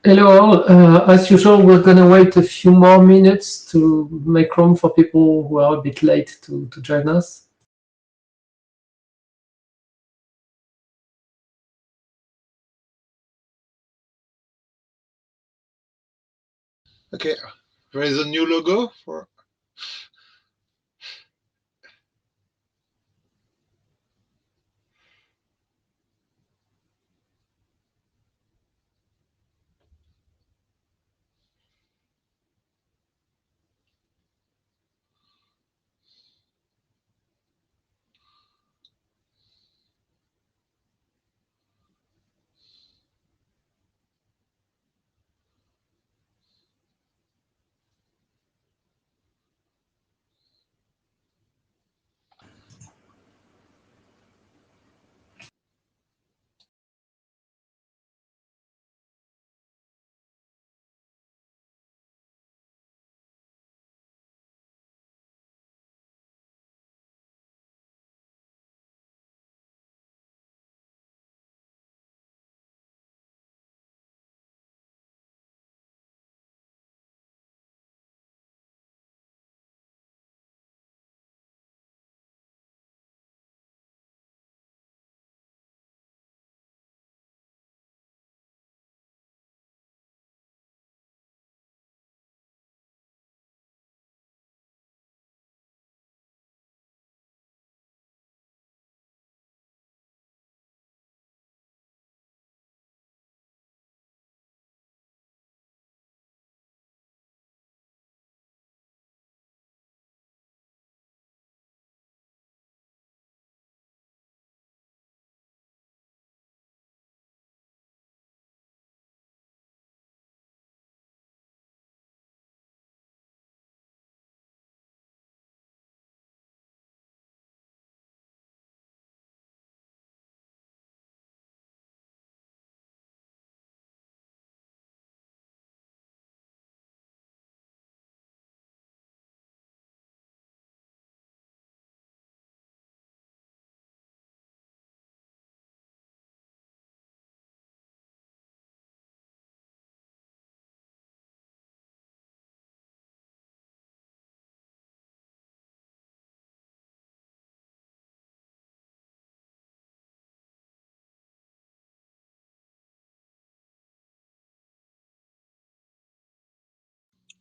Hello all. As usual, we're going to wait a few more minutes to make room for people who are a bit late to join us. Okay, there is a new logo for.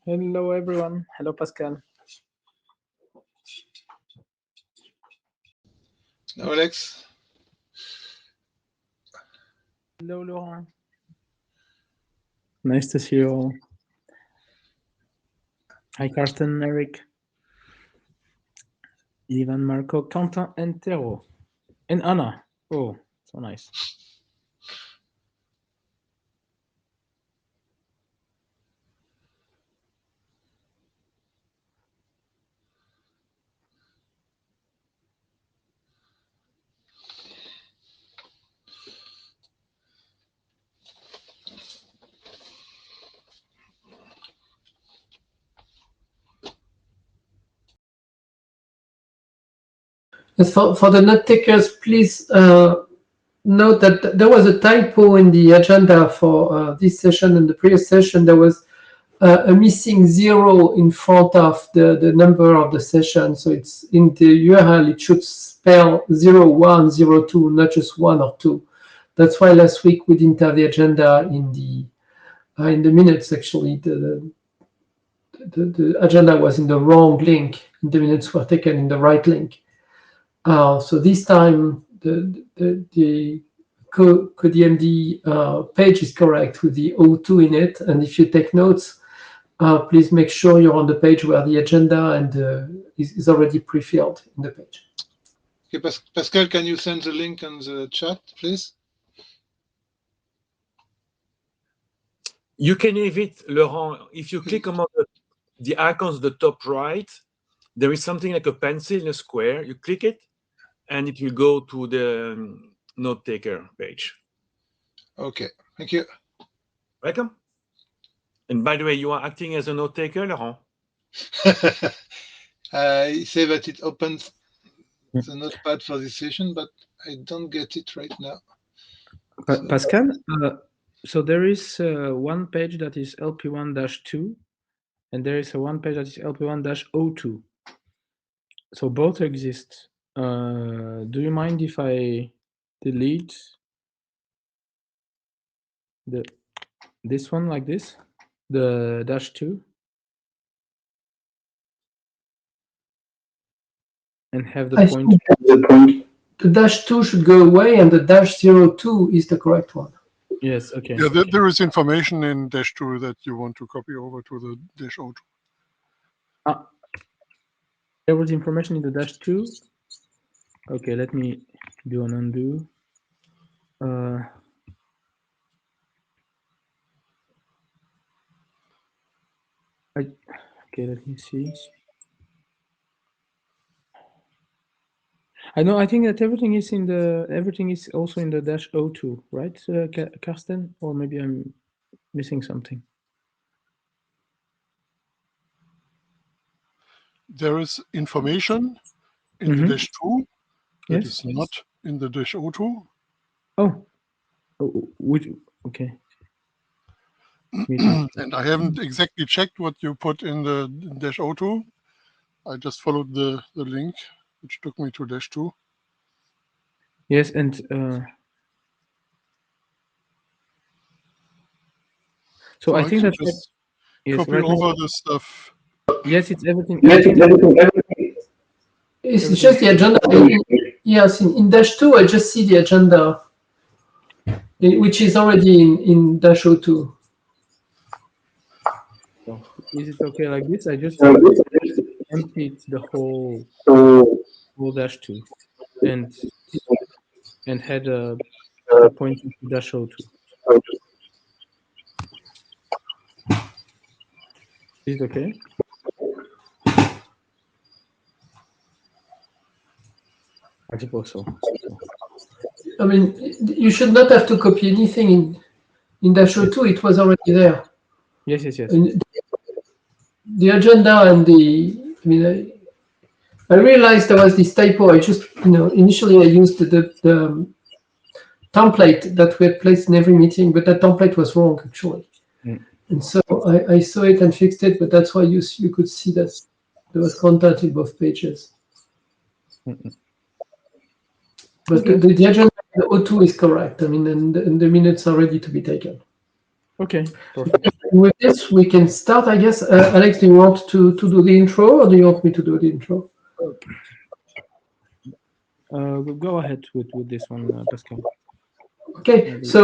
Hello, everyone. Hello, Pascal. Hello, Alex. Hello, Laurent. Nice to see you all. Hi, Carsten, Eric, Ivan, Marco, Quentin, and Tero. And Anna. Oh, so nice. As for the note takers, please note that there was a typo in the agenda for this session and the previous session. There was a missing 0 in front of the number of the session. So it's in the URL, it should spell 0102, not just 1 or 2. That's why last week we didn't have the agenda in the minutes. Actually, the agenda was in the wrong link, and the minutes were taken in the right link. So this time the CodeMD page is correct with the 02 in it, and if you take notes, please make sure you're on the page where the agenda and is already pre-filled in the page. Okay, Pascal, can you send the link on the chat, please? You can have it, Laurent. If you click on the icons at the top right, there is something like a pencil in a square. You click it, and it will go to the note taker page. Okay, thank you. Welcome. And by the way, you are acting as a note taker, Laurent? I say that it opens the notepad for this session, but I don't get it right now. Pascal, So there is one page that is LP1-2, and there is a one page that is LP1-02. So both exist. Do you mind if I delete this one like this, the -2, and have the I point? think the -2 should go away, and the -02 is the correct one. Yes. Okay. Yeah, there is information in -2 that you want to copy over to the -02. There was information in the -2. Okay, let me do an undo. Okay, let me see. I know. I think that everything is also in the -02, right, Karsten? Or maybe I'm missing something. There is information in the -2 that Yes. is not in the -02. Oh, which? Okay. And I haven't exactly checked what you put in the -02. I just followed the link, which took me to -2. Yes, and so I think can that just yes, copy right now, over the stuff. yes, it's everything. It's just the agenda. Yes, in -2, I just see the agenda, which is already in -02. So is it okay like this? I just emptied the whole -2 and had a point to -02. Is it okay? I suppose so. I mean, you should not have to copy anything in -02. It was already there. Yes, yes, yes. The agenda and I mean, I realized there was this typo. I just, initially I used the template that we had placed in every meeting, but that template was wrong actually. And so I saw it and fixed it, but that's why you could see that there was content in both pages. But Okay. the agenda, the O2 is correct. I mean, and the minutes are ready to be taken. Okay, perfect. With this, we can start, I guess. Alex, do you want to do the intro, or do you want me to do the intro? Go ahead with this one, Pascal. Okay, so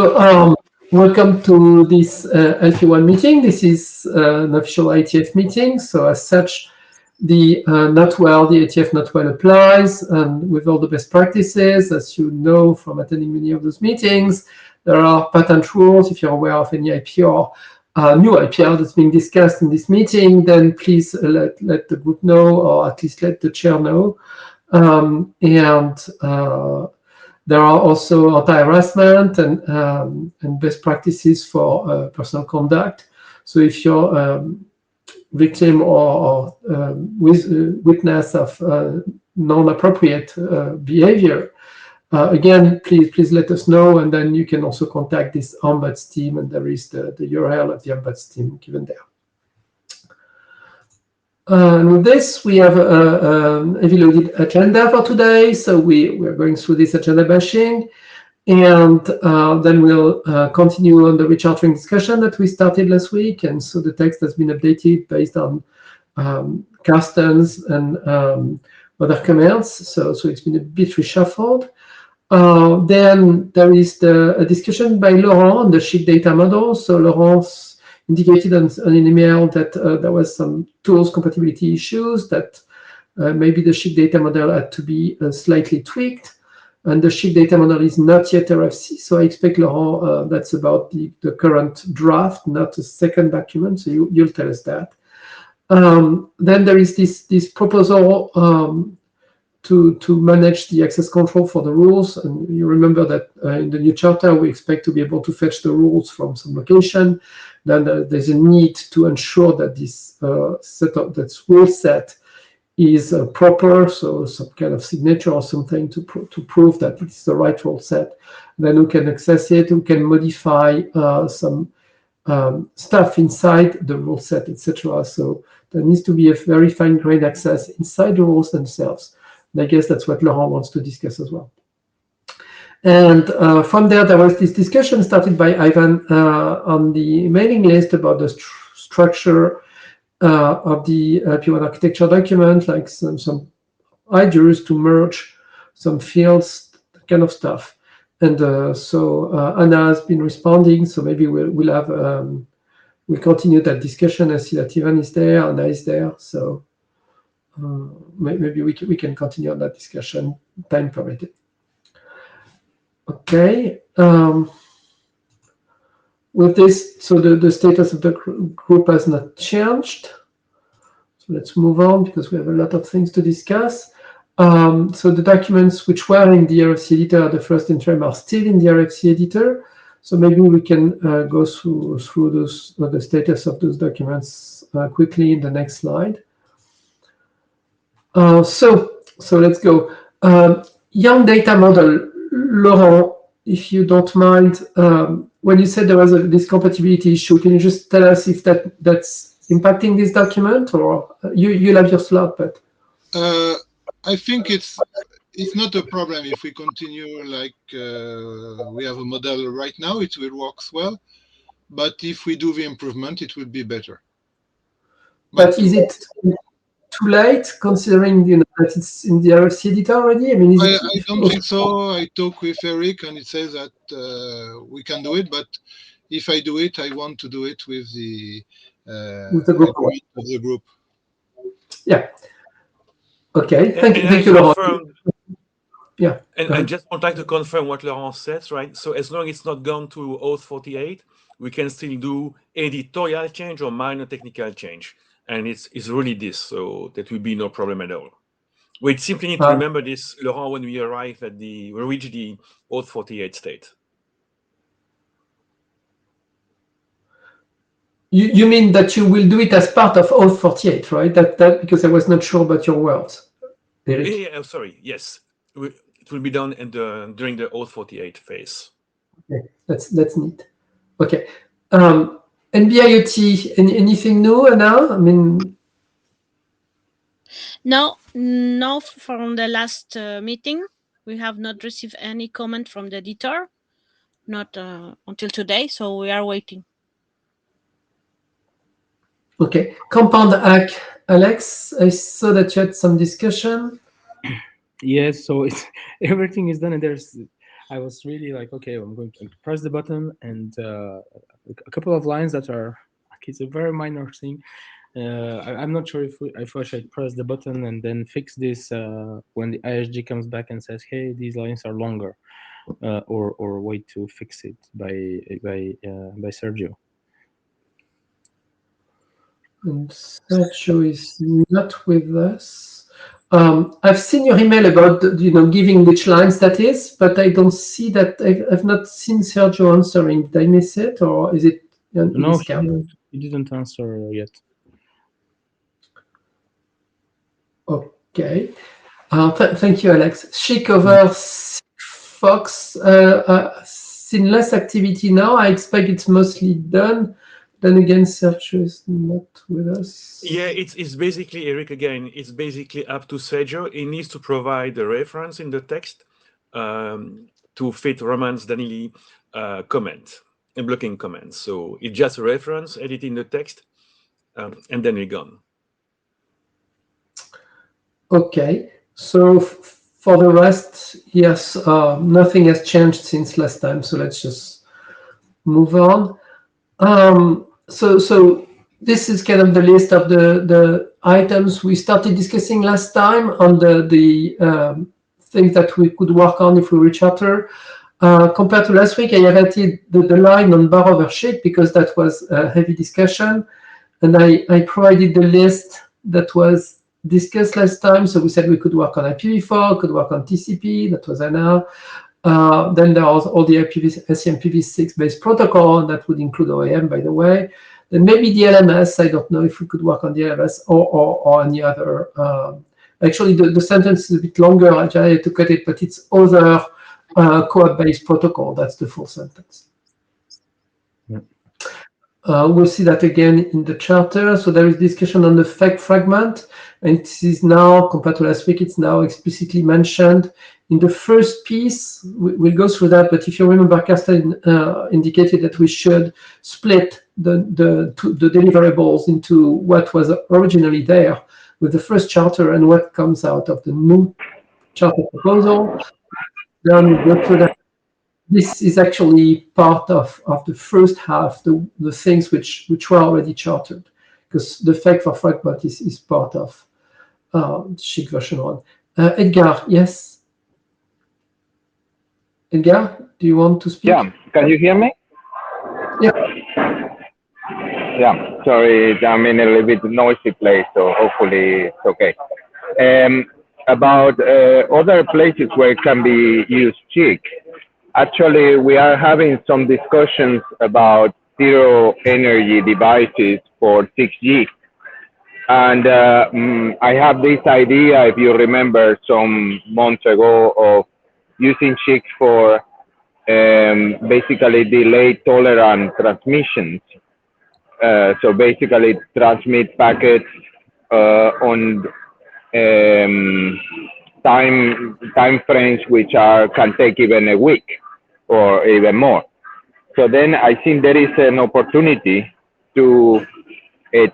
welcome to this LP1 meeting. This is an official IETF meeting. So as such, the IETF not well applies, and with all the best practices, as you know from attending many of those meetings, there are patent rules. If you're aware of any IPR, new IPR that's being discussed in this meeting, then please let the group know, or at least let the chair know. There are also anti-harassment and best practices for personal conduct. So if you're victim or witness of non-appropriate behavior, again, please let us know, and then you can also contact this ombuds team, and there is the URL of the ombuds team given there. And with this, we have a heavy loaded agenda for today. So we're going through this agenda bashing, and then we'll continue on the rechartering discussion that we started last week. And so the text has been updated based on Karsten's and other comments. So it's been a bit reshuffled. Then there is a discussion by Laurent on the sheet data model. So Laurent's indicated on an email that there was some tools compatibility issues, that maybe the sheet data model had to be slightly tweaked, and the sheet data model is not yet RFC. So I expect, Laurent, that's about the current draft, not a second document. So you'll tell us that. Then there is this proposal to manage the access control for the rules. And you remember that in the new charter, we expect to be able to fetch the rules from some location. Then there's a need to ensure that this setup, that's rule set, is proper, so some kind of signature or something to prove that it's the right rule set. Then we can access it, we can modify some stuff inside the rule set, etc. So there needs to be a very fine-grained access inside the rules themselves. And I guess that's what Laurent wants to discuss as well. And from there was this discussion started by Ivan on the mailing list about the structure of the LPWAN architecture document, like some ideas to merge some fields, that kind of stuff. And so Anna has been responding, so maybe we'll have we'll continue that discussion. I see that Ivan is there, Anna is there, so maybe we can continue on that discussion, time permitted. Okay. With this, so the status of the group has not changed. So let's move on because we have a lot of things to discuss. So the documents which were in the RFC editor at the first interim are still in the RFC editor. So maybe we can go through those the status of those documents quickly in the next slide. So let's go. Young data model, Laurent, if you don't mind, when you said there was this compatibility issue, can you just tell us if that's impacting this document, or you'll have your slot, but I think it's not a problem if we continue like we have a model right now. It will work well, but if we do the improvement, it will be better. But is it too late, considering that it's in the RFC editor already? I mean, I don't think so. I talked with Eric, and it says that we can do it. But if I do it, I want to do it with the group. Of the group. Yeah. Okay. Thank you, Laurent. Yeah. And I just would like to confirm what Laurent says, right? So as long as it's not gone to Auth 48, we can still do editorial change or minor technical change. And it's really this, so that will be no problem at all. We simply need to remember this, Laurent, when we arrive at we reach the Auth 48 state. You mean that you will do it as part of Auth 48, right? That because I was not sure about your words, Eric. Yeah, sorry. Yes, it will be done during the Auth 48 phase. Okay, that's neat. Okay. NB-IoT, anything new, Anna? I mean, no, from the last meeting, we have not received any comment from the editor, not until today, so we are waiting. Okay. Compound hack, Alex, I saw that you had some discussion. Yes, so everything is done, and I was really like, okay, I'm going to press the button, and a couple of lines that are, it's a very minor thing. I'm not sure if I should press the button and then fix this when the ISG comes back and says, hey, these lines are longer, or wait to fix it by Sergio. And Sergio is not with us. I've seen your email about giving which lines that is, but I don't see that. I've not seen Sergio answering. Did I miss it, or is it? No, he didn't answer yet. Okay. Thank you, Alex. Chic over Fox. Seen less activity now. I expect it's mostly done. Then again, Sergio is not with us. Yeah, it's basically, Eric, again, it's basically up to Sergio. He needs to provide the reference in the text to fit Roman's Danili comment and blocking comments. So it's just a reference, editing the text, and then we're gone. Okay. So for the rest, yes, nothing has changed since last time. So let's just move on. So this is kind of the list of the items we started discussing last time on the things that we could work on if we recharter. Compared to last week, I have added the line on bar over sheet because that was a heavy discussion, and I provided the list that was discussed last time. So we said we could work on IPv4, could work on TCP. That was Anna. Then there was all the SCMPv6 based protocol, and that would include OAM, by the way. Then maybe the LMS, I don't know if we could work on the LMS or any other. Actually, the sentence is a bit longer. I had to cut it, but it's other co-op-based protocol. That's the full sentence. We'll see that again in the charter. So there is discussion on the fake fragment, and it is now, compared to last week, it's now explicitly mentioned in the first piece. We'll go through that, but if you remember, Carsten indicated that we should split the deliverables into what was originally there with the first charter and what comes out of the new charter proposal. Then we go through that. This is actually part of the first half, the things which were already chartered, because the fake for fragment is part of SCHIC version 1. Edgar, yes? Edgar, do you want to speak? Yeah, can you hear me? Yeah. Yeah, sorry, I'm in a little bit noisy place, so hopefully it's okay. About other places where it can be used SCHIC. Actually, we are having some discussions about zero energy devices for 6G. And I have this idea, if you remember, some months ago of using SCHIC for basically delay tolerant transmissions. So basically transmit packets on time frames which can take even a week or even more. So then I think there is an opportunity to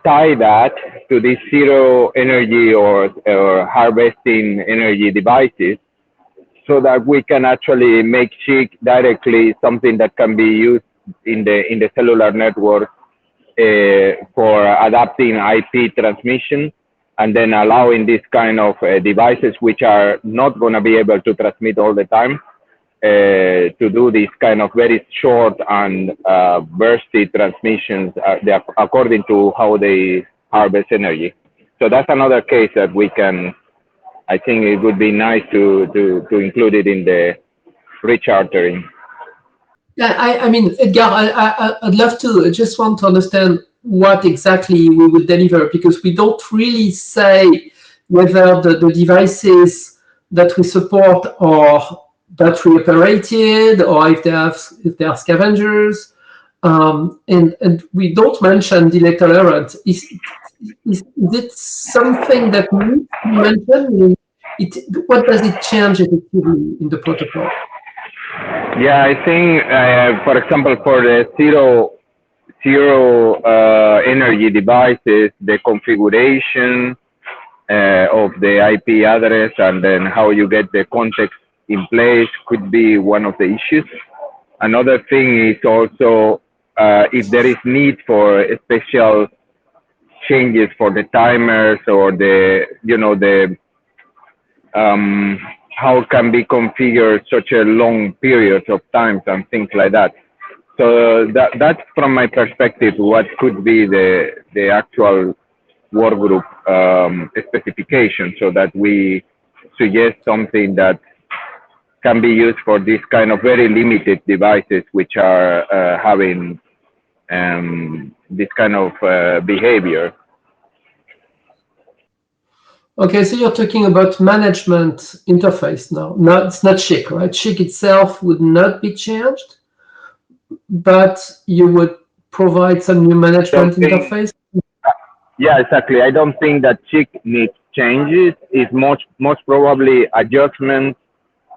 tie that to these zero energy or harvesting energy devices, so that we can actually make SCHIC directly something that can be used in the cellular network for adapting IP transmission, and then allowing this kind of devices which are not going to be able to transmit all the time to do this kind of very short and bursty transmissions according to how they harvest energy. So that's another case that we can, I think it would be nice to include it in the rechartering. Yeah, I mean, Edgar, I'd love to. I just want to understand what exactly we will deliver, because we don't really say whether the devices that we support are battery operated or if they are scavengers, and we don't mention delay tolerant. Is it something that needs to be mentioned? What does it change effectively in the protocol? Yeah, I think, for example, for the zero energy devices, the configuration of the IP address and then how you get the context in place could be one of the issues. Another thing is also if there is need for special changes for the timers or how can be configured such a long period of times and things like that. So that's from my perspective what could be the actual work group specification, so that we suggest something that can be used for this kind of very limited devices which are having this kind of behavior. Okay, so you're talking about management interface now. No, it's not SCHIC, right? SCHIC itself would not be changed, but you would provide some new management interface? Yeah, exactly. I don't think that SCHIC needs changes. It's most probably adjustments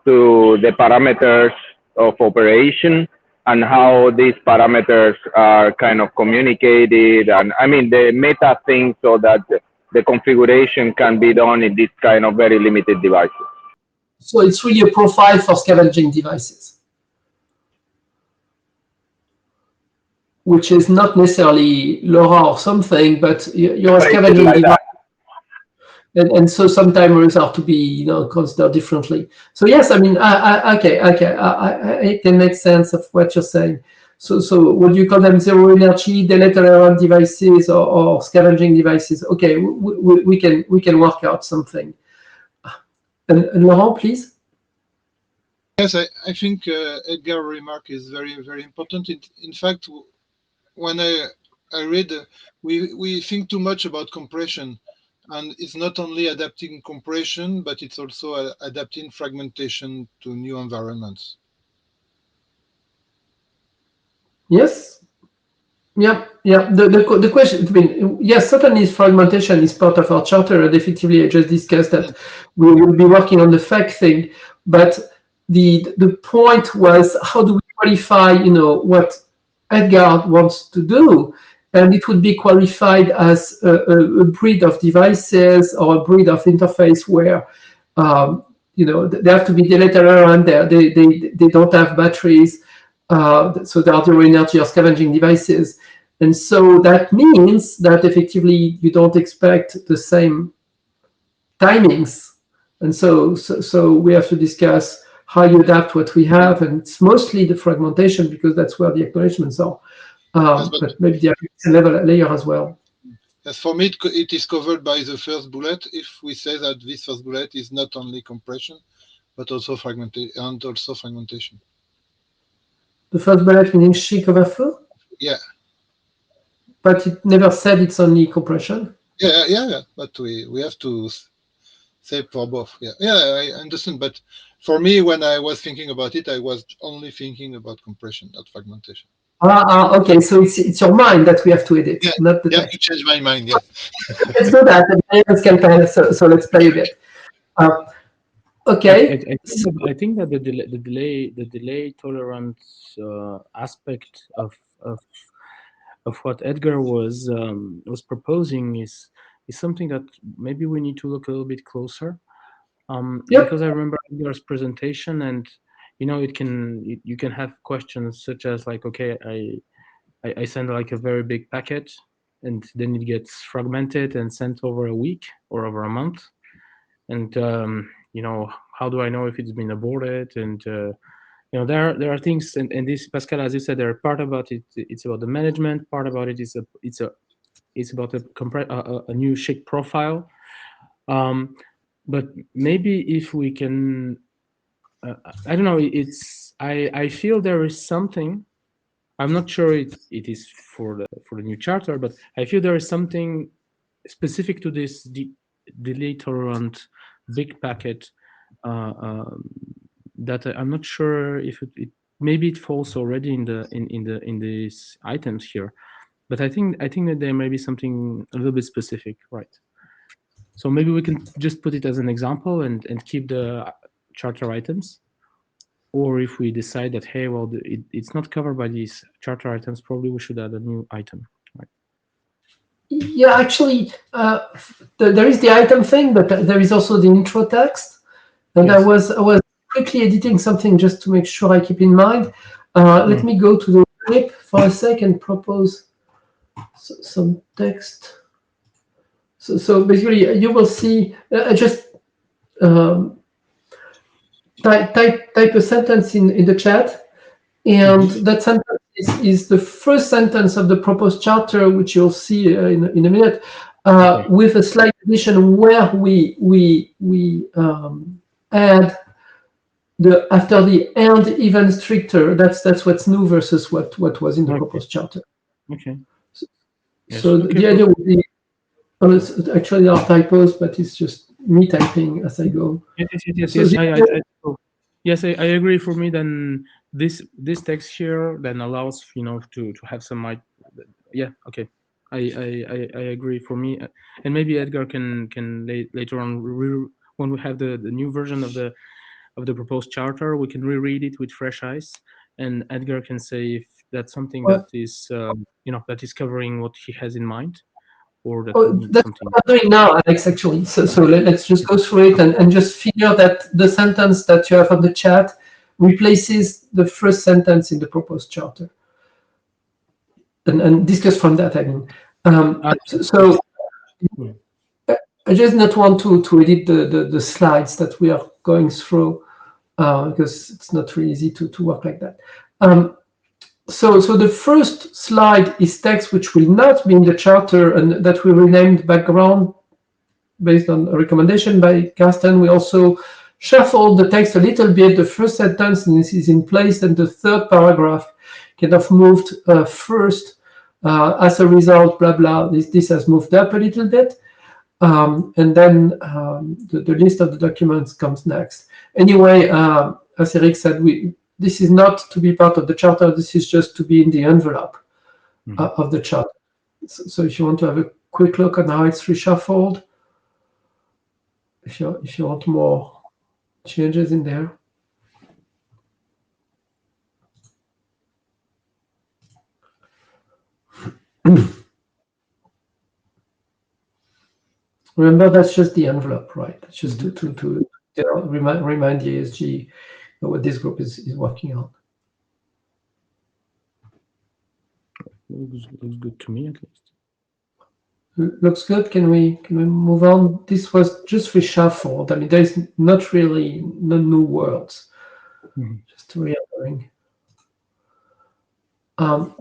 to the parameters of operation and how these parameters are kind of communicated, and I mean the meta thing, so that the configuration can be done in this kind of very limited devices. So it's really a profile for scavenging devices, which is not necessarily LoRa or something, but you're a scavenging like device. And so some timers are to be considered differently. So yes, I mean, okay, it can make sense of what you're saying. So would you call them zero energy, delay tolerant devices, or scavenging devices? Okay, we can work out something. And Laurent, please. Yes, I think Edgar's remark is very, very important. In fact, when I read we think too much about compression, and it's not only adapting compression, but it's also adapting fragmentation to new environments. Yes. Yeah. The question, I mean, yes, certainly fragmentation is part of our charter, and effectively I just discussed that we will be working on the FAC thing, but the point was, how do we qualify, what Edgar wants to do? And it would be qualified as a breed of devices or a breed of interface where, they have to be deleterious, and they don't have batteries, so they are zero energy or scavenging devices. And so that means that effectively you don't expect the same timings. And so we have to discuss how you adapt what we have, and it's mostly the fragmentation because that's where the acknowledgements are. But maybe the application layer as well. As for me, it is covered by the first bullet. If we say that this first bullet is not only compression, but also fragmentation. The first bullet meaning chic overflow? Yeah. But it never said it's only compression. Yeah. But we have to say for both. Yeah, I understand. But for me, when I was thinking about it, I was only thinking about compression, not fragmentation. Okay. So it's your mind that we have to edit, not the text. You changed my mind. Yeah. Let's do that. The can tell us, so let's play a bit. Okay. I think that the delay tolerance aspect of what Edgar was proposing is something that maybe we need to look a little bit closer. Because I remember Edgar's presentation, and you can have questions such as like, okay, I send like a very big packet, and then it gets fragmented and sent over a week or over a month, and how do I know if it's been aborted? And there are things, and this, Pascal, as you said, there are part about it. It's about the management. Part about it is it's about a new chic profile. But maybe if we can, I don't know. I feel there is something. I'm not sure it is for the new charter, but I feel there is something specific to this delay tolerant big packet that I'm not sure if it maybe it falls already in these items here, but I think that there may be something a little bit specific, right? So maybe we can just put it as an example and keep the charter items. Or if we decide that, hey, well, it's not covered by these charter items, probably we should add a new item. Right? Yeah, actually, there is the item thing, but there is also the intro text. And yes. I was quickly editing something just to make sure I keep in mind. Let me go to the clip for a sec and propose some text. So basically, you will see. Just type a sentence in the chat, and that sentence is the first sentence of the proposed charter, which you'll see in a minute, with a slight addition where we add the after the and even stricter. That's what's new versus what was in the proposed charter. Okay. So the idea would be, actually there are typos, but it's just me typing as I go. Yes, I agree. For me, then this text here then allows to have some. Yeah, okay. I agree. For me, and maybe Edgar can later on when we have the new version of the proposed charter, we can reread it with fresh eyes, and Edgar can say if that's something that is that is covering what he has in mind. Or that's something. What I'm doing now, Alex, actually. So let's just go through it and just figure that the sentence that you have on the chat replaces the first sentence in the proposed charter. And discuss from that, I mean. So I just not want to edit the slides that we are going through because it's not really easy to work like that. So the first slide is text which will not be in the charter and that we renamed background based on a recommendation by Carsten. We also shuffled the text a little bit. The first sentence is in place and the third paragraph kind of moved first As a result, blah, blah, this has moved up a little bit. And then the list of the documents comes next. Anyway, as Eric said, this is not to be part of the charter. This is just to be in the envelope of the charter. So if you want to have a quick look on how it's reshuffled, if you want more changes in there. Remember, that's just the envelope, right? It's just to remind the ASG what this group is working on. Looks good to me, at least. Looks good. Can we move on? This was just reshuffled. I mean, there's not really no new words. Just reordering. And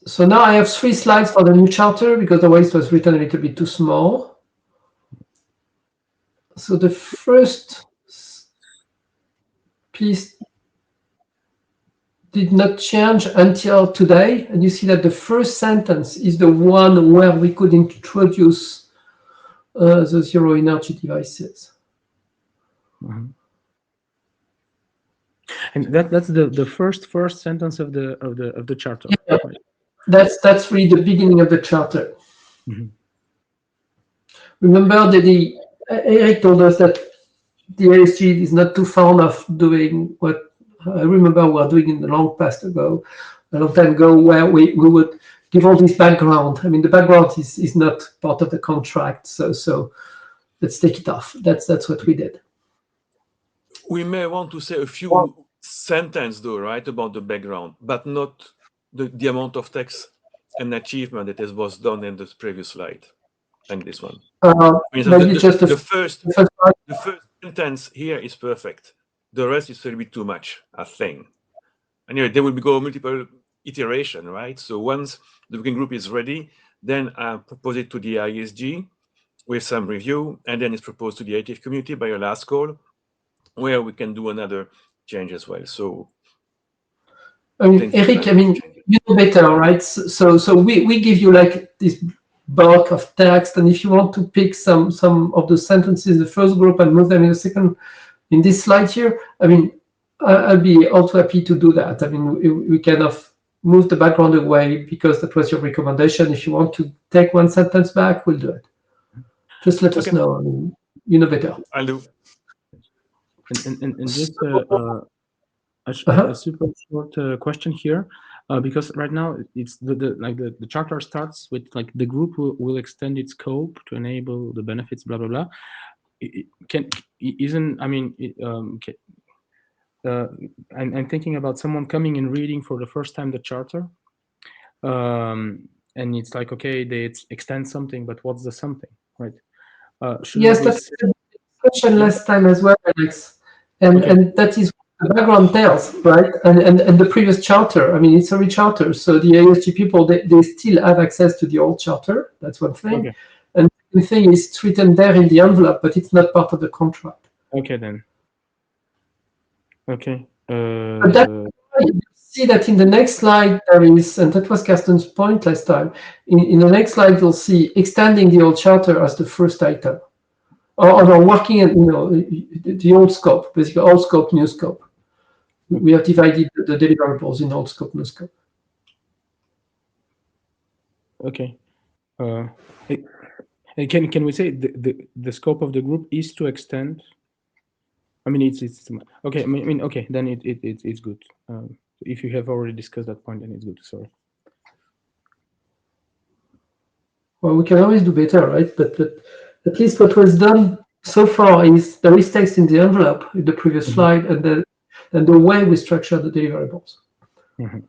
so now I have 3 slides for the new charter because otherwise it was written a little bit too small. So the first piece did not change until today, and you see that the first sentence is the one where we could introduce the zero energy devices. And that's the first sentence of the charter. Yeah. Right? That's really the beginning of the charter. Remember that Eric told us that the ASG is not too fond of doing what I remember we were doing in the long time ago, where we would give all this background. I mean, the background is not part of the contract, so let's take it off. That's what we did. We may want to say a few sentences, though, right, about the background, but not the amount of text and achievement that was done in the previous slide and this one. Maybe just the first sentence here is perfect. The rest is a little bit too much, I think. Anyway, there will go multiple iteration, right? So once the working group is ready, then I propose it to the ISG with some review, and then it's proposed to the IETF community by a last call, where we can do another change as well. So, I mean, Eric, I mean, you know better, right? So we give you like this bulk of text, and if you want to pick some of the sentences in the first group and move them in the second, in this slide here, I mean, I'll be also happy to do that. I mean, we kind of move the background away because that was your recommendation. If you want to take one sentence back, we'll do it. Just let us know. I mean, you know better. I'll do. And just a super short question here, because right now it's the charter starts with like the group will extend its scope to enable the benefits, blah blah blah. I'm thinking about someone coming and reading for the first time the charter, and it's like, okay, they extend something, but what's the something, right? Yes, that's the question last time as well, Alex, and that is what the background tells, right? And the previous charter, I mean, it's a re-charter, so the ASG people they still have access to the old charter. That's one thing. Okay. And the thing is, it's written there in the envelope, but it's not part of the contract. Okay, then. Okay. But that's why you see that in the next slide there is, and that was Carsten's point last time. In the next slide, you'll see extending the old charter as the first item, or working at the old scope, basically old scope, new scope. We have divided the deliverables in old scope, new scope. Okay. Can we say the scope of the group is to extend? I mean, it's okay. I mean, okay. Then it's good. If you have already discussed that point, then it's good. Sorry. Well, we can always do better, right? But at least what was done so far is there is text in the envelope in the previous slide, and the way we structure the deliverables. Okay.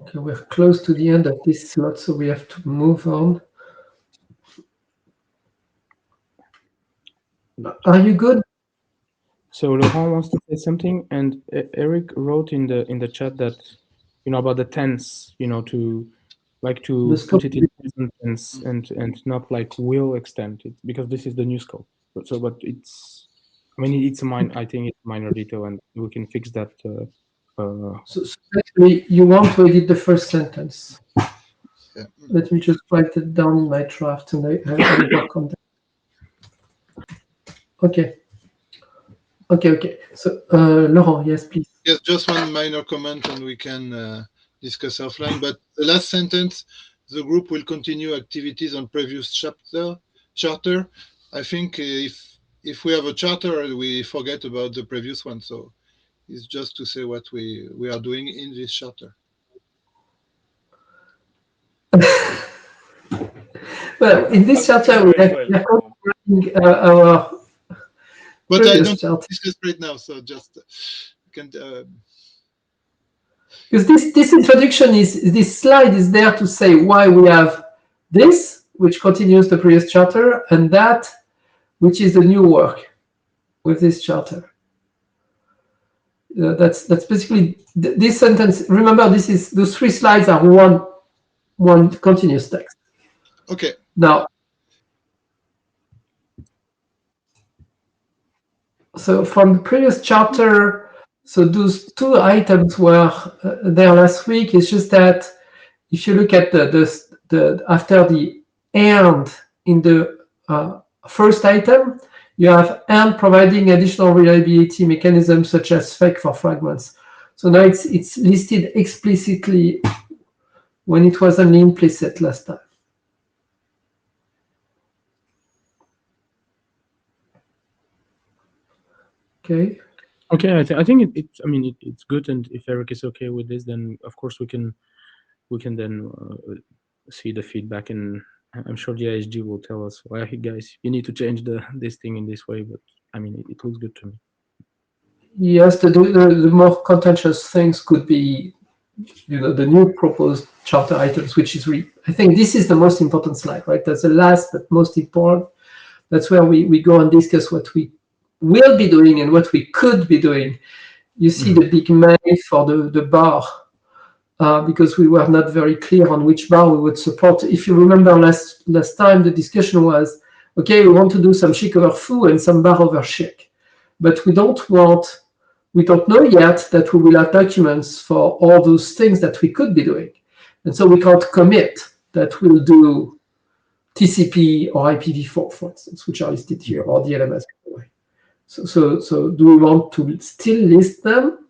Okay, we're close to the end of this slot, so we have to move on. Are you good? So Laurent wants to say something, and Eric wrote in the chat that about the tense, to like to The scope put it in present tense and not like will extend it, because this is the new scope. So, but it's, I mean, it's a minor. I think it's a minor detail, and we can fix that. So basically, you want to edit the first sentence. Yeah. Let me just write it down in my draft, and I'll work on that. Okay. Okay. So, Laurent, yes, please. Yes, just one minor comment, and we can discuss offline. But the last sentence, the group will continue activities on previous charter. I think if we have a charter, we forget about the previous one. So it's just to say what we are doing in this charter. Well, in this charter, we are continuing our But I previous don't charter. discuss right now, so just can. Because this introduction this slide is there to say why we have this, which continues the previous charter, and that, which is the new work with this charter. That's basically this sentence. Remember, those three slides are one continuous text. Okay. Now, so from the previous charter, so those two items were there last week. It's just that if you look at the after the and in the first item, you have and providing additional reliability mechanisms such as fake for fragments. So now it's listed explicitly when it was only implicit last time. Okay. Okay, I think it's good, and if Eric is okay with this, then of course we can then see the feedback, and I'm sure the ISG will tell us, well, hey guys, you need to change this thing in this way. But I mean, it looks good to me. Yes, the more contentious things could be, the new proposed charter items, which is I think this is the most important slide, right? That's the last but most important. That's where we go and discuss what we will be doing and what we could be doing. You see the big mail for the bar, because we were not very clear on which bar we would support. If you remember last time, the discussion was, okay, we want to do some chic over foo and some bar over chic, but we don't know yet that we will have documents for all those things that we could be doing. And so we can't commit that we'll do TCP or IPv4, for instance, which are listed here, or DLMS. So do we want to still list them?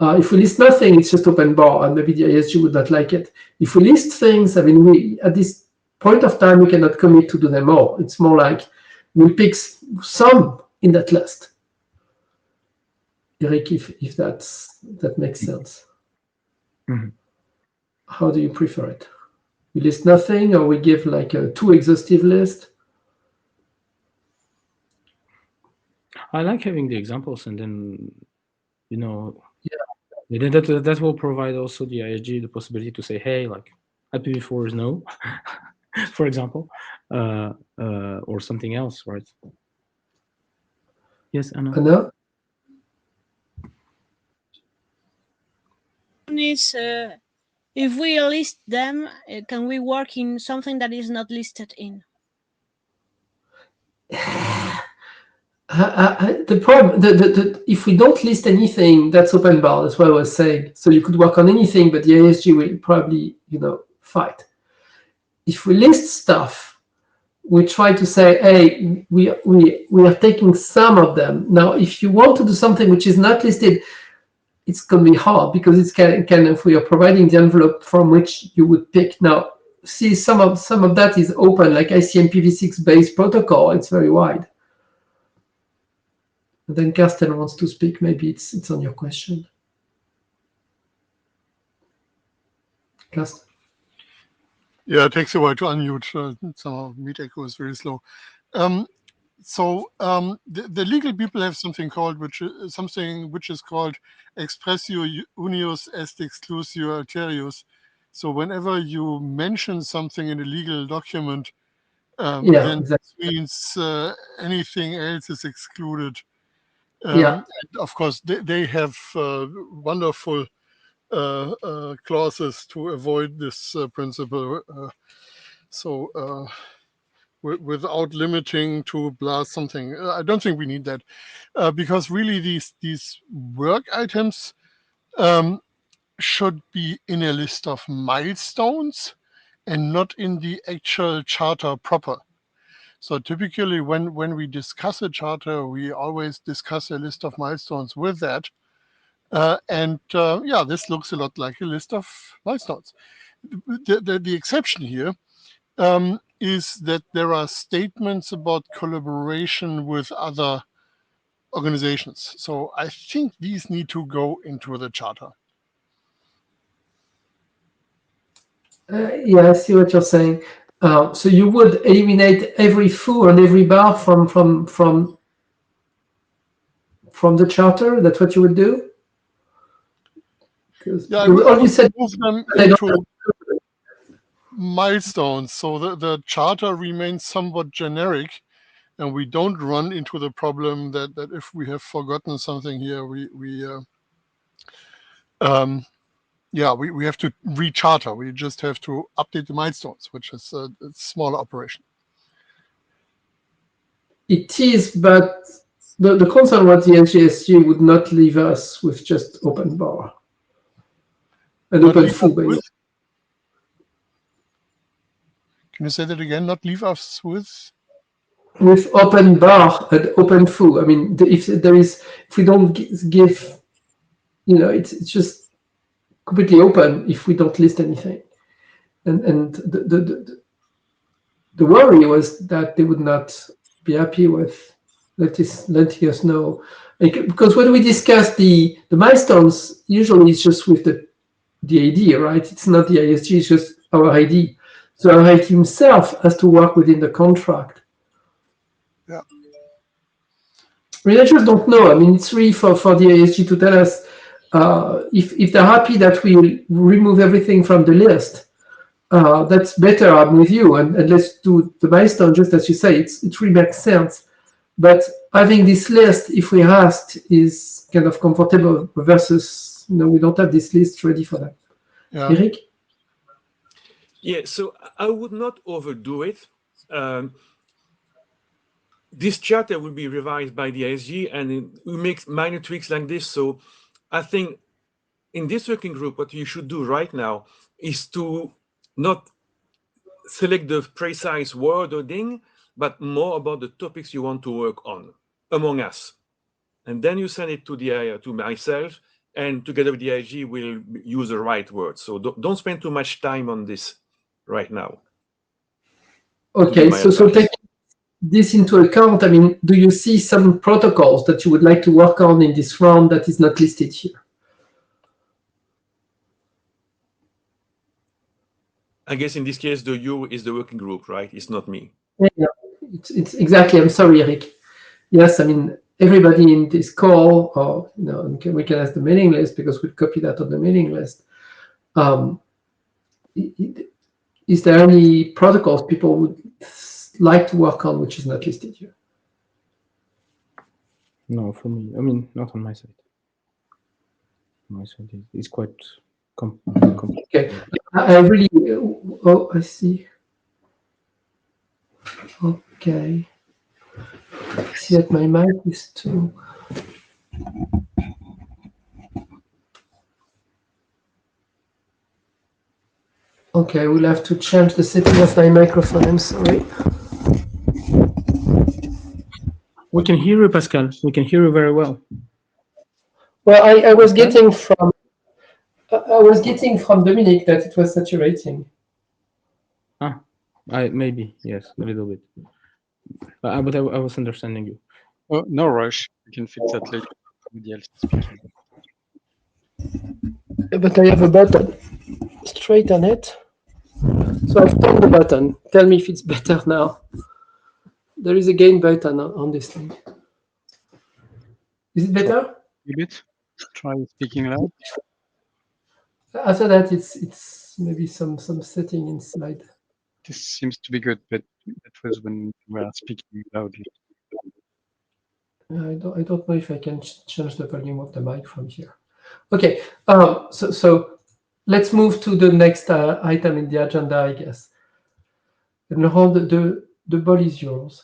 If we list nothing, it's just open bar, and maybe the ISG would not like it. If we list things, I mean, at this point of time, we cannot commit to do them all. It's more like we pick some in that list. Eric, if that makes sense. Mm-hmm. How do you prefer it? We list nothing, or we give like a too exhaustive list? I like having the examples, and then that will provide also the ISG the possibility to say, hey, like IPv4 is no, for example, or something else, right? Yes, Anna. Anna? Is if we list them, can we work in something that is not listed in? The problem, if we don't list anything, that's open bar. That's what I was saying. So you could work on anything, but the ISG will probably, fight. If we list stuff, we try to say, hey, we are taking some of them. Now, if you want to do something which is not listed, it's going to be hard, because it's kind of, we are providing the envelope from which you would pick. Now, see, some of that is open, like ICMPv6 based protocol. It's very wide. And then Karsten wants to speak. Maybe it's on your question. Karsten. Yeah, it takes a while to unmute. Somehow Meet Echo is very slow. So the legal people have something which is called expressio unius est exclusio alterius. So whenever you mention something in a legal document, then exactly. this means anything else is excluded. Yeah. And of course, they have wonderful clauses to avoid this principle. Without limiting to blast something, I don't think we need that, because really these work items should be in a list of milestones and not in the actual charter proper. So typically when we discuss a charter, we always discuss a list of milestones with that. Yeah, this looks a lot like a list of milestones. The exception here is that there are statements about collaboration with other organizations. So I think these need to go into the charter. Yeah, I see what you're saying. So you would eliminate every foo and every bar from the charter. That's what you would do. Yeah, I would you said move them they don't into milestones, so the charter remains somewhat generic, and we don't run into the problem that if we have forgotten something here, we have to recharter. We just have to update the milestones, which is a smaller operation. It is, but the concern was the NGSG would not leave us with just open bar and Not open leave foo. us with? Can you say that again? Not leave us with? With open bar and open foo. I mean, if we don't give, it's just completely open if we don't list anything. And the worry was that they would not be happy with letting us know, because when we discuss the milestones, usually it's just with the ID, right? It's not the ISG, it's just our ID. So our ID himself has to work within the contract. Yeah. I mean, I just don't know. I mean, it's really for the ISG to tell us if they're happy that we remove everything from the list. That's better. I'm with you, and let's do the milestone just as you say. It really makes sense. But having this list, if we asked, is kind of comfortable versus we don't have this list ready for that. Yeah. Eric? Yeah, so I would not overdo it. This charter will be revised by the ISG, and we make minor tweaks like this. So I think in this working group, what you should do right now is to not select the precise word or thing, but more about the topics you want to work on among us. And then you send it to myself, and together with the IG, we'll use the right word. So don't spend too much time on this right now. Okay, so take this into account. I mean, do you see some protocols that you would like to work on in this round that is not listed here? I guess in this case, the you is the working group, right? It's not me. Yeah, it's exactly. I'm sorry, Eric. Yes, I mean, everybody in this call, or we can ask the mailing list because we copy that on the mailing list. Is there any protocols people would like to work on which is not listed here? No, for me. I mean, not on my side. My side is quite complicated. Okay, I really. Oh, I see. Okay. I see that my mic is too. Okay, we'll have to change the setting of my microphone. I'm sorry. We can hear you, Pascal. We can hear you very well. Well, I was getting from Dominic that it was saturating. Maybe yes, a little bit. But I was understanding you. Oh, no rush. We can fix that later. Somebody else is speaking. But I have a button straight on it. So I've turned the button. Tell me if it's better now. There is a gain button on this thing. Is it better? A bit. Try speaking loud. After that, it's maybe some setting inside. This seems to be good, but that was when we were speaking loudly. I don't know if I can change the volume of the mic from here. Okay, so let's move to the next item in the agenda, I guess. And Laurent, the ball is yours.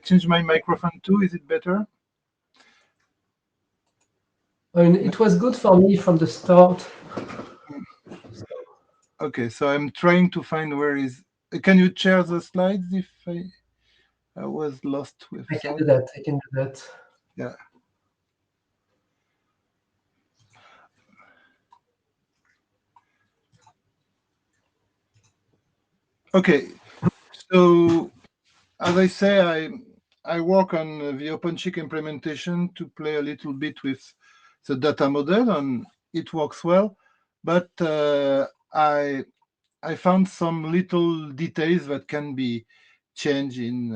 Change my microphone too. Is it better? I mean, it was good for me from the start. Okay, so I'm trying to find where is. Can you share the slides if I was lost with I can some? do that. I can do that. Yeah. Okay, so as I say, I work on the OpenShift implementation to play a little bit with the data model, and it works well. But I found some little details that can be changed in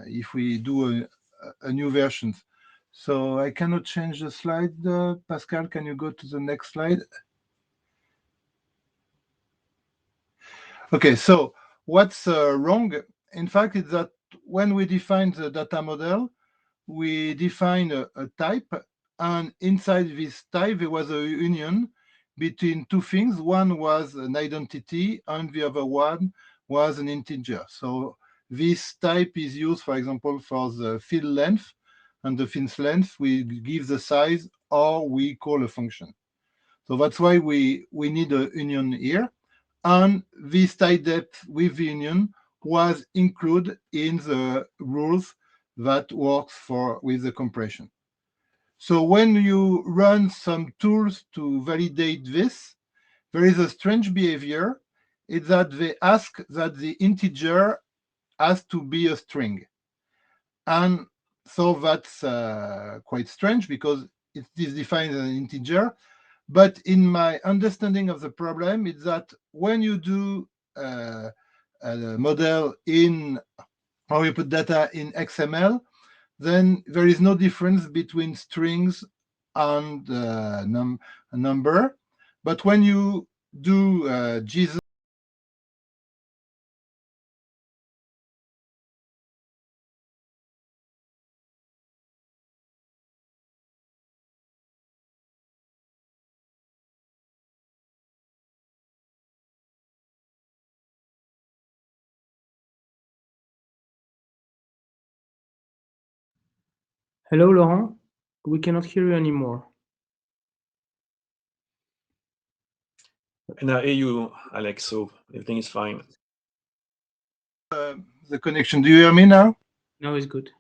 if we do a new version. So I cannot change the slide. Pascal, can you go to the next slide? Okay, so what's wrong? In fact, is that when we define the data model, we define a type, and inside this type, there was a union between two things. One was an identity, and the other one was an integer. So this type is used, for example, for the field length, and the field length, we give the size, or we call a function. So that's why we need a union here. And this type depth with the union was included in the rules that works with the compression. So when you run some tools to validate this, there is a strange behavior. It's that they ask that the integer has to be a string. And so that's quite strange because it is defined as an integer. But in my understanding of the problem, is that when you do a model in, or you put data in XML, then there is no difference between strings and a number. But when you do JSON, Hello, Laurent. We cannot hear you anymore. And I hear you, Alex, so everything is fine. the connection. Do you hear me now? Now it's good.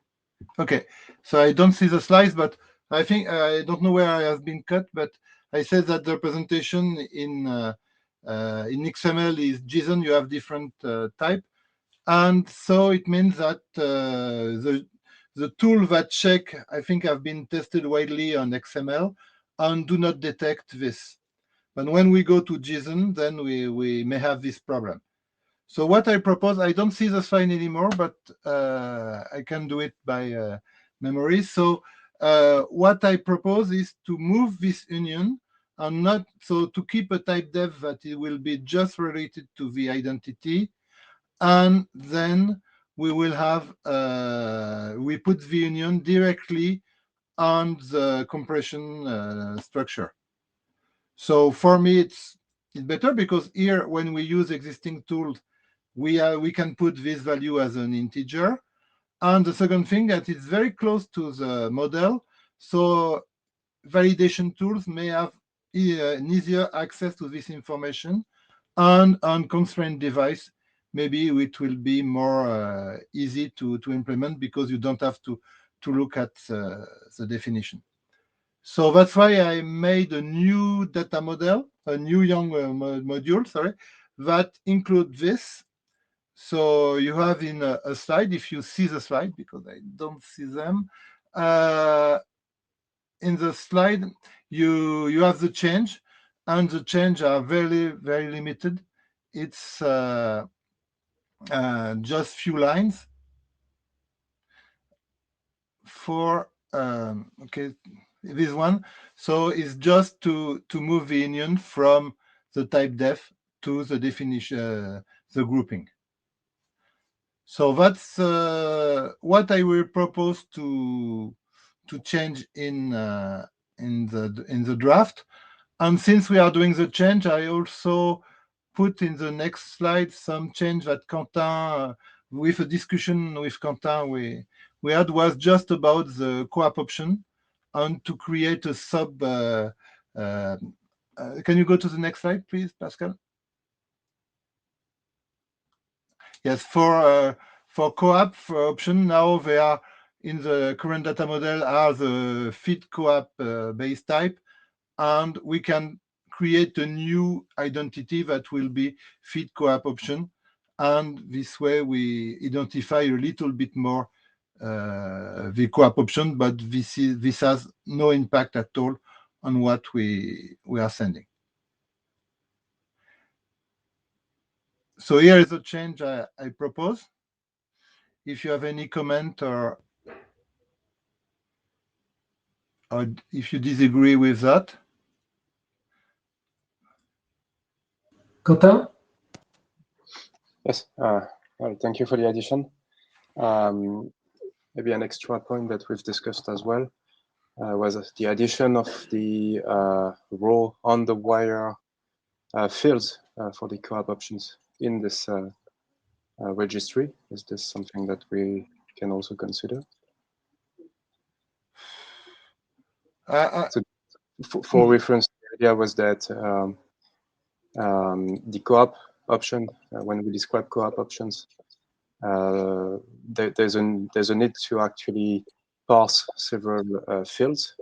Okay, so I don't see the slides, but I think I don't know where I have been cut, but I said that the representation in XML is JSON. You have different type, and so it means that the tool that check, I think, have been tested widely on XML and do not detect this. But when we go to JSON, then we may have this problem. So what I propose, I don't see the slide anymore, but I can do it by memory. So what I propose is to move this union and not, so to keep a type def that it will be just related to the identity. And then we will have, we put the union directly on the compression structure. So for me, it's better because here, when we use existing tools, we can put this value as an integer. And the second thing, that it's very close to the model, so validation tools may have an easier access to this information. And on constrained device, maybe it will be more easy to implement because you don't have to look at the definition. So that's why I made a new data model, a new young module, sorry, that include this. So you have in a slide, if you see the slide, because I don't see them, in the slide, you have the change, and the change are very, very limited. It's just few lines for, okay, this one. So it's just to move the union from the type def to the definition, the grouping. So that's what I will propose to change in the draft. And since we are doing the change, I also put in the next slide some change that Quentin, with a discussion with Quentin we had, was just about the co-op option and to create a sub. Can you go to the next slide, please, Pascal? Yes, for co-op option, now they are in the current data model are the feed co-op base type, and we can create a new identity that will be feed co-op option. And this way we identify a little bit more the co-op option, but this has no impact at all on what we are sending. So here is a change I propose. If you have any comment or if you disagree with that. Quentin? Yes, well, thank you for the addition. Maybe an extra point that we've discussed as well was the addition of the raw on the wire fields for the co-op options in this registry. Is this something that we can also consider? So for reference, the idea was that the co-op option, when we describe co-op options, there's a need to actually parse several fields.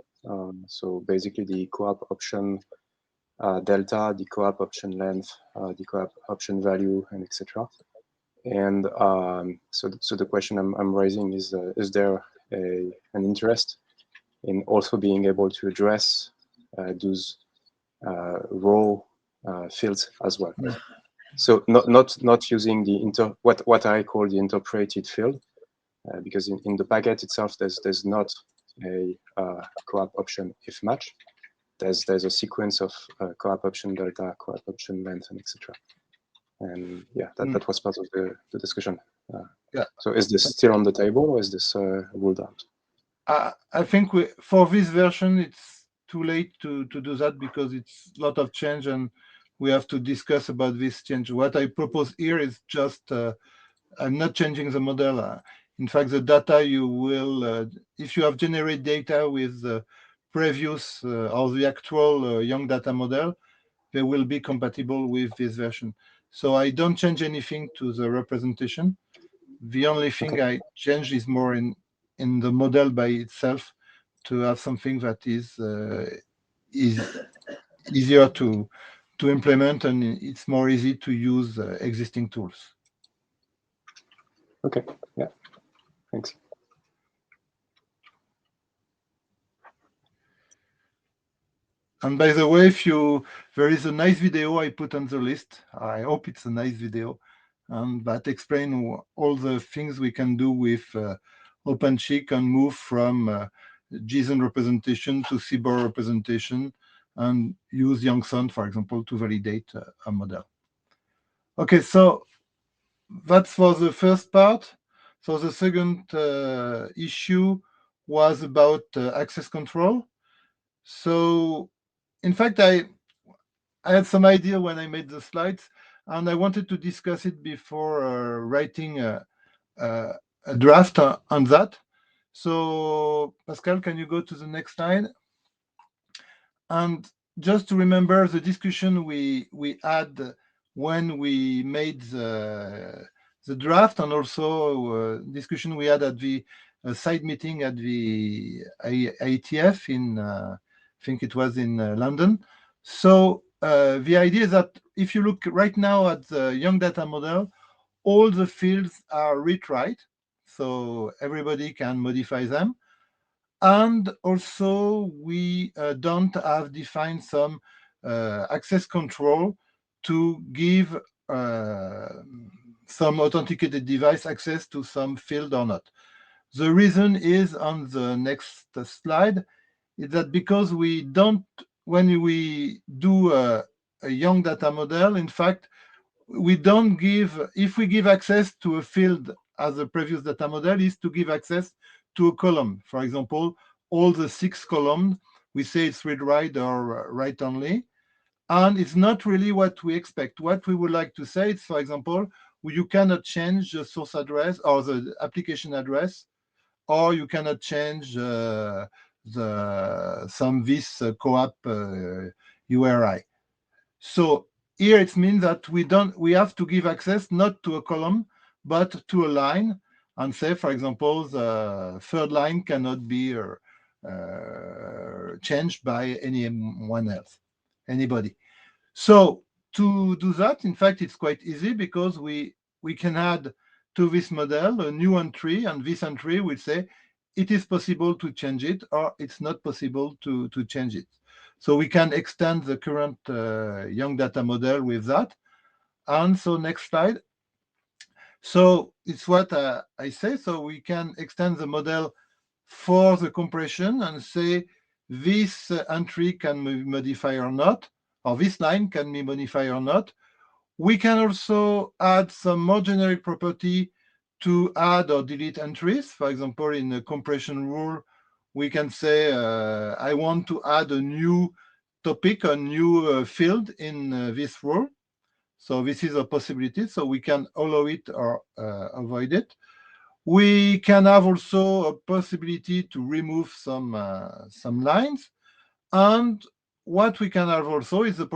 So basically the co-op option delta, the co-op option length, the co-op option value, and etc. And so the question I'm raising is there an interest in also being able to address those raw fields as well? So not using the what I call the interpreted field, because in the packet itself there's not a co-op option if match. There's a sequence of co-op option delta, co-op option length, and etc. And yeah, that was part of the discussion. Yeah. So is this still on the table, or is this ruled out? I think for this version it's too late to do that, because it's a lot of change and we have to discuss about this change. What I propose here is just I'm not changing the model. In fact, the data you will, if you have generated data with the previous or the actual young data model, they will be compatible with this version. So I don't change anything to the representation. The only thing I change is more in the model by itself, to have something that is easier to implement, and it's more easy to use existing tools. Okay, yeah, thanks. And by the way, there is a nice video I put on the list. I hope it's a nice video, that explain all the things we can do with OpenShift and move from JSON representation to CBOR representation, and use Youngson, for example, to validate a model. Okay, so that's for the first part. So the second issue was about access control. So in fact, I had some idea when I made the slides, and I wanted to discuss it before writing a draft on that. So Pascal, can you go to the next slide? And just to remember the discussion we had when we made the draft, and also discussion we had at the side meeting at the IETF in, I think it was in London. So the idea is that if you look right now at the young data model, all the fields are read-write, so everybody can modify them. And also we don't have defined some access control to give some authenticated device access to some field or not. The reason is on the next slide, is that because we don't, when we do a young data model, in fact, we don't give, if we give access to a field as a previous data model, is to give access to a column, for example, all the 6 columns. We say it's read-write or write-only. And it's not really what we expect. What we would like to say is, for example, you cannot change the source address or the application address, or you cannot change this co-op URI. So here it means that we have to give access not to a column, but to a line, and say, for example, the third line cannot be changed by anyone else, anybody. So to do that, in fact, it's quite easy, because we can add to this model a new entry, and this entry will say it is possible to change it, or it's not possible to change it. So we can extend the current young data model with that. And so next slide. So it's what I say. So we can extend the model for the compression and say this entry can be modified or not, or this line can be modified or not. We can also add some more generic property to add or delete entries. For example, in the compression rule, we can say, I want to add a new topic, a new field in this rule. So this is a possibility. So we can allow it or avoid it. We can have also a possibility to remove some lines. And what we can have also is the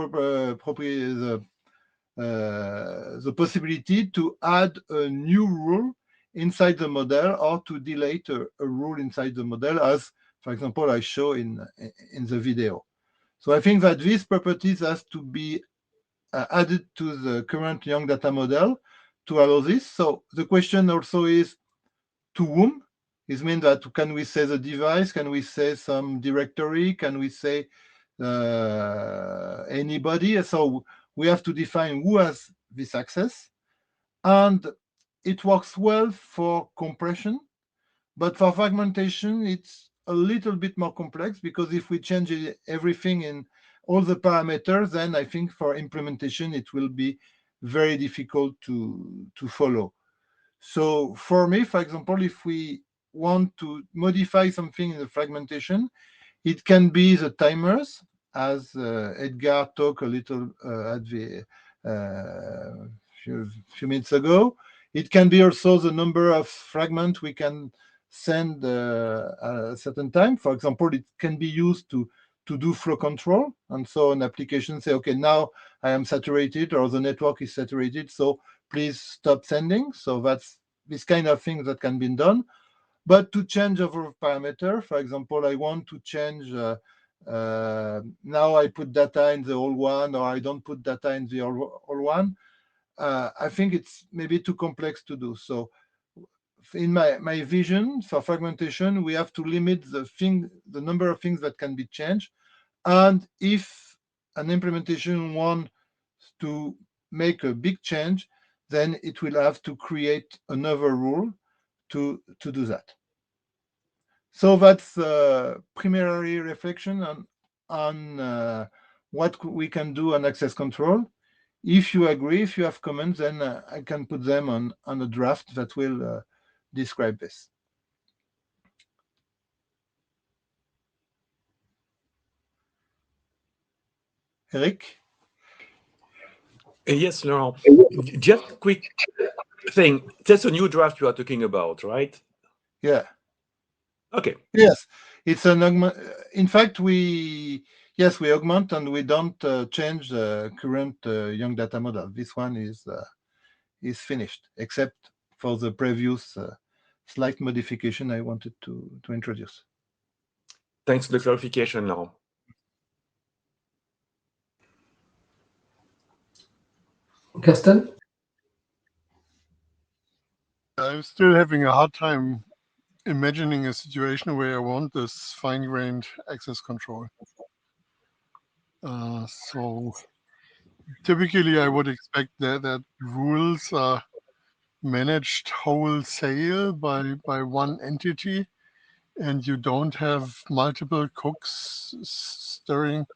possibility to add a new rule inside the model, or to delete a rule inside the model, as, for example, I show in the video. So I think that these properties has to be added to the current young data model to allow this. So the question also is, to whom? It means that can we say the device? Can we say some directory? Can we say anybody? So we have to define who has this access. And it works well for compression, but for fragmentation, it's a little bit more complex, because if we change everything in all the parameters, then I think for implementation, it will be very difficult to follow. So for me, for example, if we want to modify something in the fragmentation, it can be the timers, as Edgar talked a little at the few minutes ago. It can be also the number of fragments we can send at a certain time. For example, it can be used to do flow control. And so an application say, okay, now I am saturated, or the network is saturated, so please stop sending. So that's this kind of thing that can be done. But to change over parameter, for example, I want to change, now I put data in the old one, or I don't put data in the old one. I think it's maybe too complex to do. So in my vision for fragmentation, we have to limit the number of things that can be changed. And if an implementation wants to make a big change, then it will have to create another rule to do that. So that's primary reflection on what we can do on access control. If you agree, if you have comments, then I can put them on a draft that will describe this. Eric? Yes, Laurent. Just a quick thing. That's a new draft you are talking about, right? Yeah. Okay. Yes, it's an augment. In fact, we augment, and we don't change the current young data model. This one is finished, except for the previous slight modification I wanted to introduce. Thanks for the clarification, Laurent. Gaston? I'm still having a hard time imagining a situation where I want this fine-grained access control. So typically, I would expect that rules are managed wholesale by one entity, and you don't have multiple cooks stirring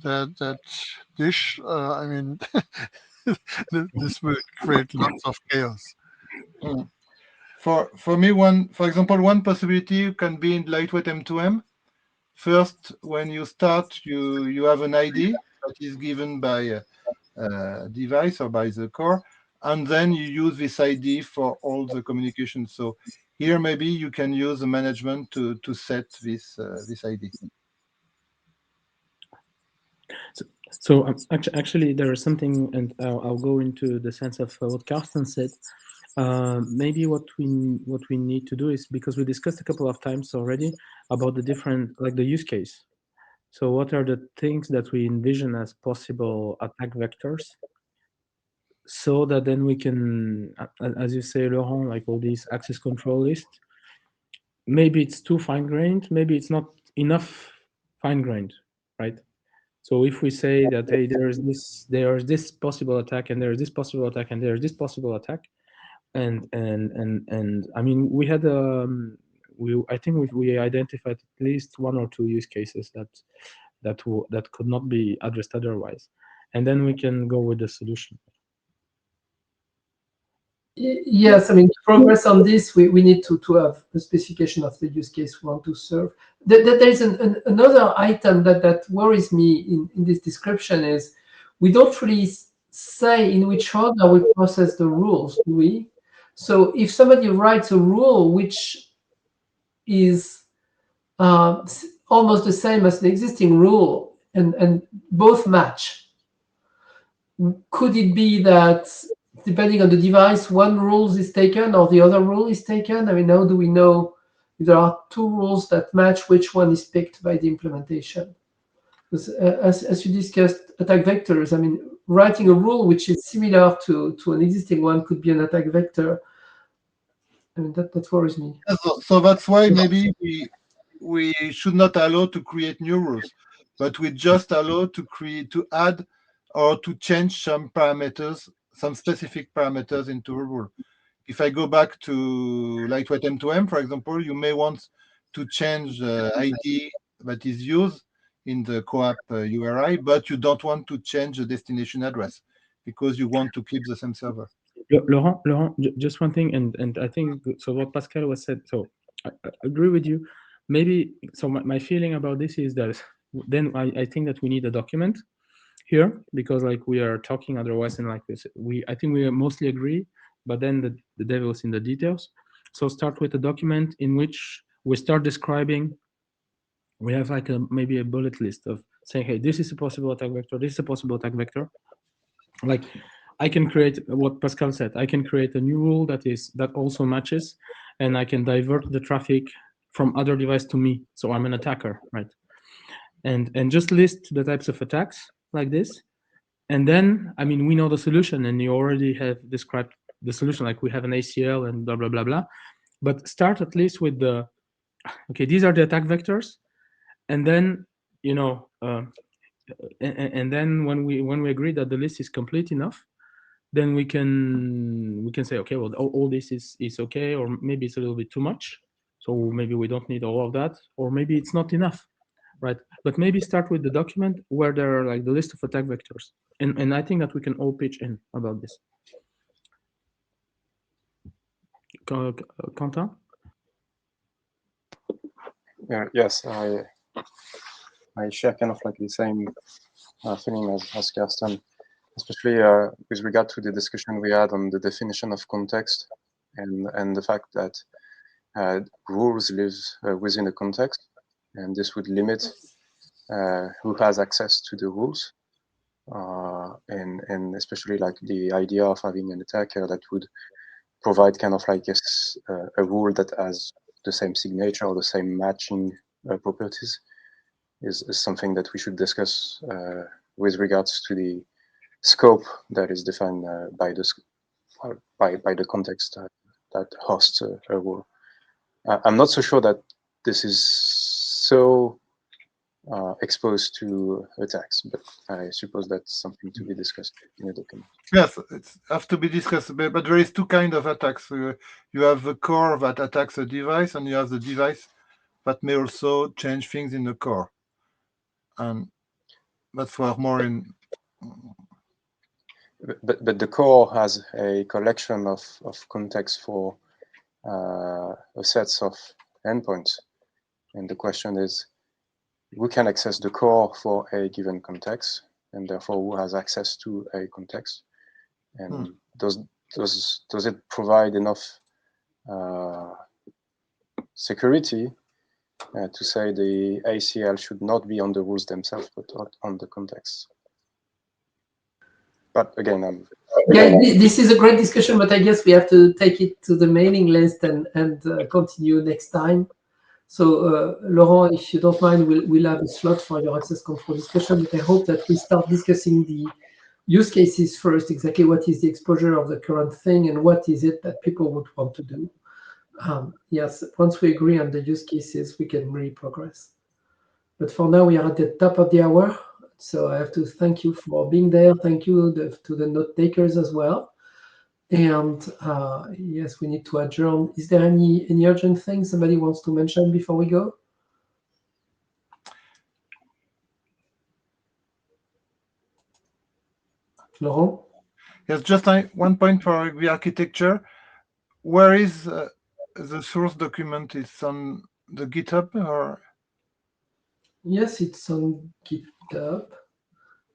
that dish. I mean, this will create lots of chaos. For me, for example, one possibility can be in lightweight M2M. First, when you start, you have an ID that is given by a device or by the core, and then you use this ID for all the communication. So here, maybe you can use the management to set this ID. So actually, there is something, and I'll go into the sense of what Carsten said. Maybe what we need to do is, because we discussed a couple of times already about the different, like the use case. So what are the things that we envision as possible attack vectors, so that then we can, as you say, Laurent, like all these access control lists, maybe it's too fine-grained, maybe it's not enough fine-grained, right? So if we say that, hey, there is this possible attack, and there is this possible attack, and there is this possible attack, and I mean, we had I think we identified at least one or two use cases that could not be addressed otherwise, and then we can go with the solution. Yes, I mean, to progress on this, we need to have a specification of the use case we want to serve. There is another item that worries me in this description is we don't really say in which order we process the rules, do we? So if somebody writes a rule which is almost the same as the existing rule and both match, could it be that depending on the device, one rule is taken or the other rule is taken? I mean, how do we know if there are two rules that match, which one is picked by the implementation? Because as you discussed attack vectors, I mean, writing a rule which is similar to an existing one could be an attack vector. I mean, that worries me. So that's why maybe we should not allow to create new rules, but we just allow to add or to change some parameters, some specific parameters into a rule. If I go back to lightweight M2M, for example, you may want to change the ID that is used in the co-op URI, but you don't want to change the destination address because you want to keep the same server. Laurent, just one thing, and I think so. What Pascal was said, so I agree with you. Maybe so. My feeling about this is that then I think that we need a document here, because like we are talking otherwise, and like this, I think we mostly agree, but then the devil's in the details. So start with a document in which we start describing. We have like maybe a bullet list of saying, hey, this is a possible attack vector. This is a possible attack vector. Like, I can create what Pascal said. I can create a new rule that also matches, and I can divert the traffic from other device to me. So I'm an attacker, right? And just list the types of attacks like this. And then, I mean, we know the solution, and you already have described the solution, like we have an ACL and blah, blah, blah, blah. But start at least with the, okay, these are the attack vectors. And then, you know, and then when we agree that the list is complete enough, then we can say, okay, well, all this is okay, or maybe it's a little bit too much, so maybe we don't need all of that, or maybe it's not enough, right? But maybe start with the document where there are like the list of attack vectors, and I think that we can all pitch in about this. Quentin? Yes, I share kind of like the same feeling as Carsten, especially with regard to the discussion we had on the definition of context and the fact that rules live within a context, and this would limit who has access to the rules, and especially like the idea of having an attacker that would provide kind of like a rule that has the same signature or the same matching properties is something that we should discuss with regards to the scope that is defined by the context that hosts a rule. I'm not so sure that this is so exposed to attacks, but I suppose that's something to be discussed in a document. Yes, it has to be discussed, but there is two kinds of attacks. You have the core that attacks a device, and you have the device that may also change things in the core. And that's where more in. But the core has a collection of contexts for a set of endpoints. And the question is, who can access the core for a given context, and therefore who has access to a context? And does it provide enough security to say the ACL should not be on the rules themselves, but on the context? But again, this is a great discussion, but I guess we have to take it to the mailing list and continue next time. So Laurent, if you don't mind, we'll have a slot for your access control discussion, but I hope that we start discussing the use cases first, exactly what is the exposure of the current thing and what is it that people would want to do. Yes, once we agree on the use cases, we can really progress. But for now, we are at the top of the hour. So I have to thank you for being there. Thank you to the note takers as well. And yes, we need to adjourn. Is there any urgent thing somebody wants to mention before we go? Laurent? Yes, just one point for the architecture. Where is the source document? It's on the GitHub, or? Yes, it's on GitHub.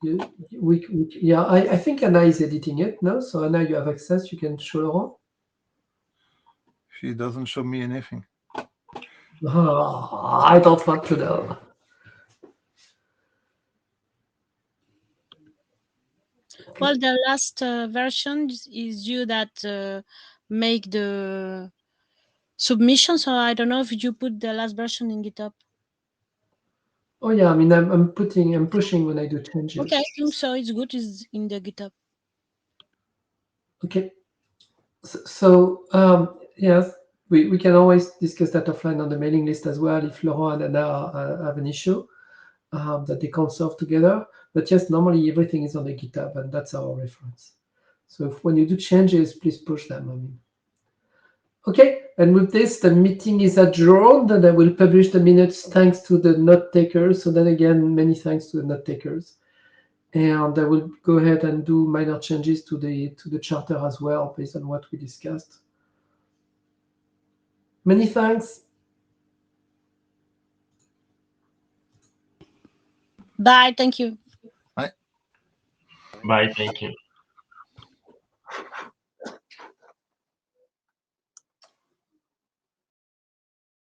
Yeah, I think Anna is editing it now. So Anna, you have access. You can show Laurent. She doesn't show me anything. I don't want to know. Well, the last version is you that make the submission. So I don't know if you put the last version in GitHub. Oh yeah, I mean I'm pushing when I do changes. Okay, I think so. It's good. It's in the GitHub. Okay. So yes, we can always discuss that offline on the mailing list as well if Laurent and Anna have an issue that they can't solve together. But yes, normally everything is on the GitHub, and that's our reference. So when you do changes, please push them. I mean. Okay, and with this, the meeting is adjourned, and I will publish the minutes thanks to the note takers. So then again, many thanks to the note takers. And I will go ahead and do minor changes to the charter as well, based on what we discussed. Many thanks. Bye. Thank you. Bye. Bye. Thank you.